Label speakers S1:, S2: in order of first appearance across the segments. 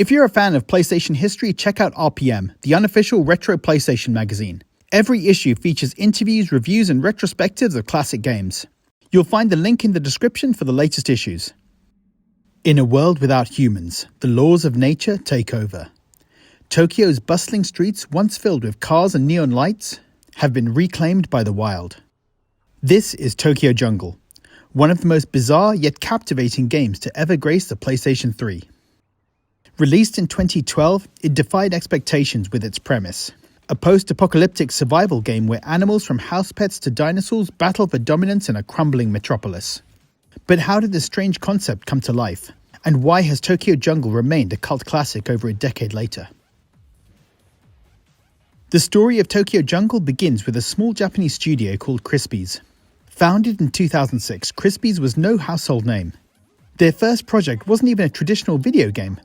S1: If you're a fan of PlayStation history, check out RPM, the Unofficial Retro PlayStation Magazine. Every issue features interviews, reviews, and retrospectives of classic games. You'll find the link in the description for the latest issues. In a world without humans, the laws of nature take over. Tokyo's bustling streets, once filled with cars and neon lights, have been reclaimed by the wild. This is Tokyo Jungle, one of the most bizarre yet captivating games to ever grace the PlayStation 3. Released in 2012, it defied expectations with its premise. A post-apocalyptic survival game where animals from house pets to dinosaurs battle for dominance in a crumbling metropolis. But how did this strange concept come to life? And why has Tokyo Jungle remained a cult classic over a decade later? The story of Tokyo Jungle begins with a small Japanese studio called Crispies. Founded in 2006, Crispies was no household name. Their first project wasn't even a traditional video game,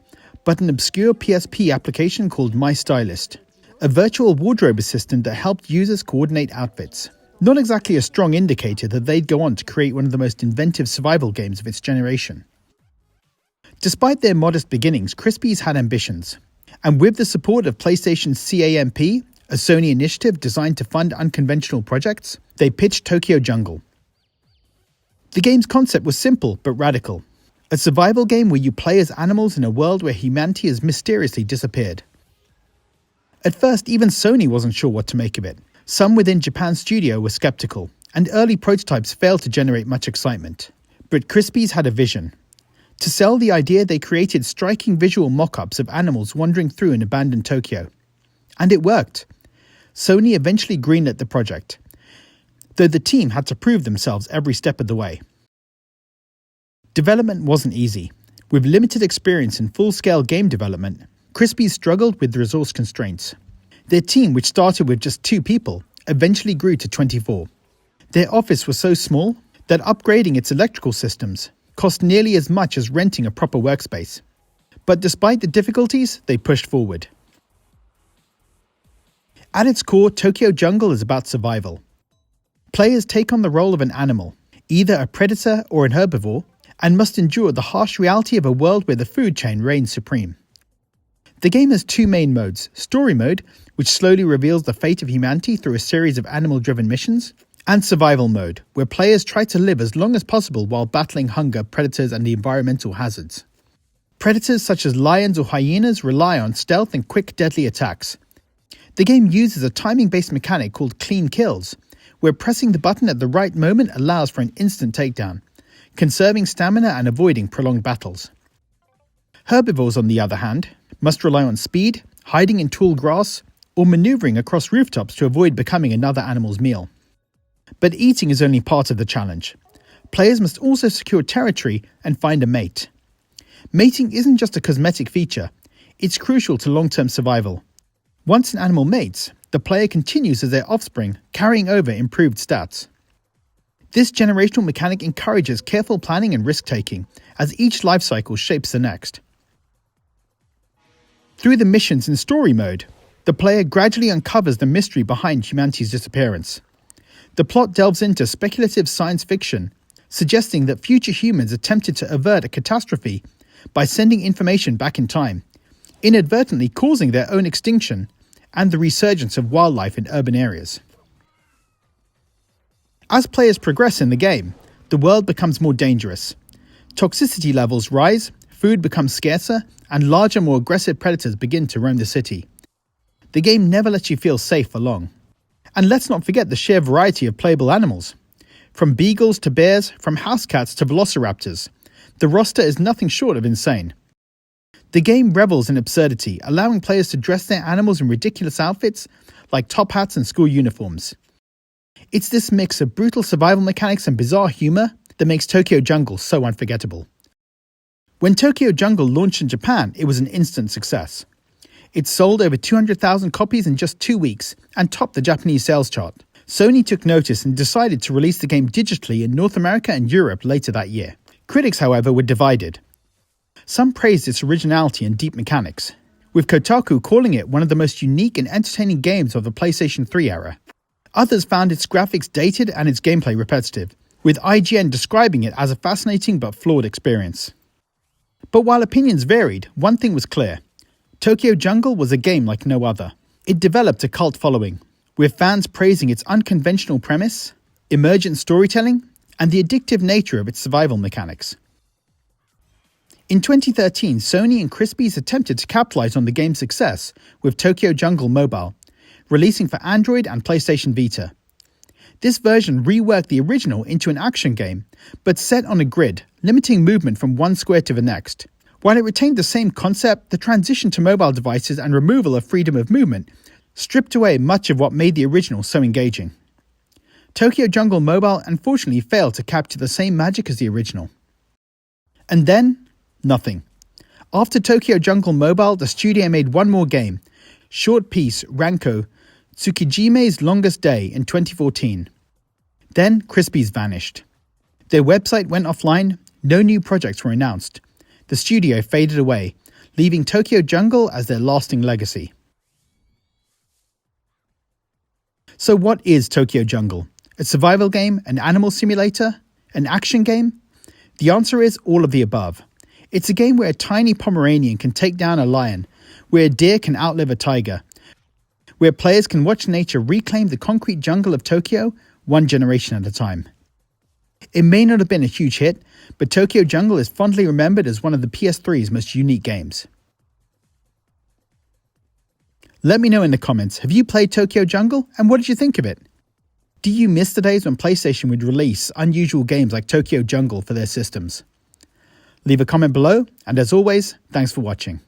S1: but an obscure PSP application called My Stylist, a virtual wardrobe assistant that helped users coordinate outfits. Not exactly a strong indicator that they'd go on to create one of the most inventive survival games of its generation. Despite their modest beginnings, Crispies had ambitions, and with the support of PlayStation's CAMP, a Sony initiative designed to fund unconventional projects, they pitched Tokyo Jungle. The game's concept was simple but radical. A survival game where you play as animals in a world where humanity has mysteriously disappeared. At first, even Sony wasn't sure what to make of it. Some within Japan's studio were skeptical, and early prototypes failed to generate much excitement. But Crispies had a vision. To sell the idea, they created striking visual mock-ups of animals wandering through an abandoned Tokyo. And it worked. Sony eventually greenlit the project, though the team had to prove themselves every step of the way. Development wasn't easy. With limited experience in full-scale game development, Crispies struggled with resource constraints. Their team, which started with just 2 people, eventually grew to 24. Their office was so small that upgrading its electrical systems cost nearly as much as renting a proper workspace. But despite the difficulties, they pushed forward. At its core, Tokyo Jungle is about survival. Players take on the role of an animal, either a predator or an herbivore, and must endure the harsh reality of a world where the food chain reigns supreme. The game has 2 main modes: story mode, which slowly reveals the fate of humanity through a series of animal-driven missions, and survival mode, where players try to live as long as possible while battling hunger, predators, and the environmental hazards. Predators such as lions or hyenas rely on stealth and quick, deadly attacks. The game uses a timing-based mechanic called clean kills, where pressing the button at the right moment allows for an instant takedown, conserving stamina and avoiding prolonged battles. Herbivores, on the other hand, must rely on speed, hiding in tall grass, or maneuvering across rooftops to avoid becoming another animal's meal. But eating is only part of the challenge. Players must also secure territory and find a mate. Mating isn't just a cosmetic feature, it's crucial to long-term survival. Once an animal mates, the player continues as their offspring, carrying over improved stats. This generational mechanic encourages careful planning and risk-taking, as each life cycle shapes the next. Through the missions in story mode, the player gradually uncovers the mystery behind humanity's disappearance. The plot delves into speculative science fiction, suggesting that future humans attempted to avert a catastrophe by sending information back in time, inadvertently causing their own extinction and the resurgence of wildlife in urban areas. As players progress in the game, the world becomes more dangerous. Toxicity levels rise, food becomes scarcer, and larger, more aggressive predators begin to roam the city. The game never lets you feel safe for long. And let's not forget the sheer variety of playable animals. From beagles to bears, from house cats to velociraptors, the roster is nothing short of insane. The game revels in absurdity, allowing players to dress their animals in ridiculous outfits like top hats and school uniforms. It's this mix of brutal survival mechanics and bizarre humor that makes Tokyo Jungle so unforgettable. When Tokyo Jungle launched in Japan, it was an instant success. It sold over 200,000 copies in just 2 weeks and topped the Japanese sales chart. Sony took notice and decided to release the game digitally in North America and Europe later that year. Critics, however, were divided. Some praised its originality and deep mechanics, with Kotaku calling it one of the most unique and entertaining games of the PlayStation 3 era. Others found its graphics dated and its gameplay repetitive, with IGN describing it as a fascinating but flawed experience. But while opinions varied, one thing was clear: Tokyo Jungle was a game like no other. It developed a cult following, with fans praising its unconventional premise, emergent storytelling, and the addictive nature of its survival mechanics. In 2013, Sony and Crispies attempted to capitalize on the game's success with Tokyo Jungle Mobile, releasing for Android and PlayStation Vita. This version reworked the original into an action game, but set on a grid, limiting movement from one square to the next. While it retained the same concept, the transition to mobile devices and removal of freedom of movement stripped away much of what made the original so engaging. Tokyo Jungle Mobile unfortunately failed to capture the same magic as the original. And then, nothing. After Tokyo Jungle Mobile, the studio made one more game, short piece Ranko Tsukijime's Longest Day in 2014. Then Crispies vanished. Their website went offline, no new projects were announced. The studio faded away, leaving Tokyo Jungle as their lasting legacy. So what is Tokyo Jungle? A survival game, an animal simulator, an action game? The answer is all of the above. It's a game where a tiny Pomeranian can take down a lion, where a deer can outlive a tiger, where players can watch nature reclaim the concrete jungle of Tokyo one generation at a time. It may not have been a huge hit, but Tokyo Jungle is fondly remembered as one of the PS3's most unique games. Let me know in the comments, have you played Tokyo Jungle and what did you think of it? Do you miss the days when PlayStation would release unusual games like Tokyo Jungle for their systems? Leave a comment below, and as always, thanks for watching.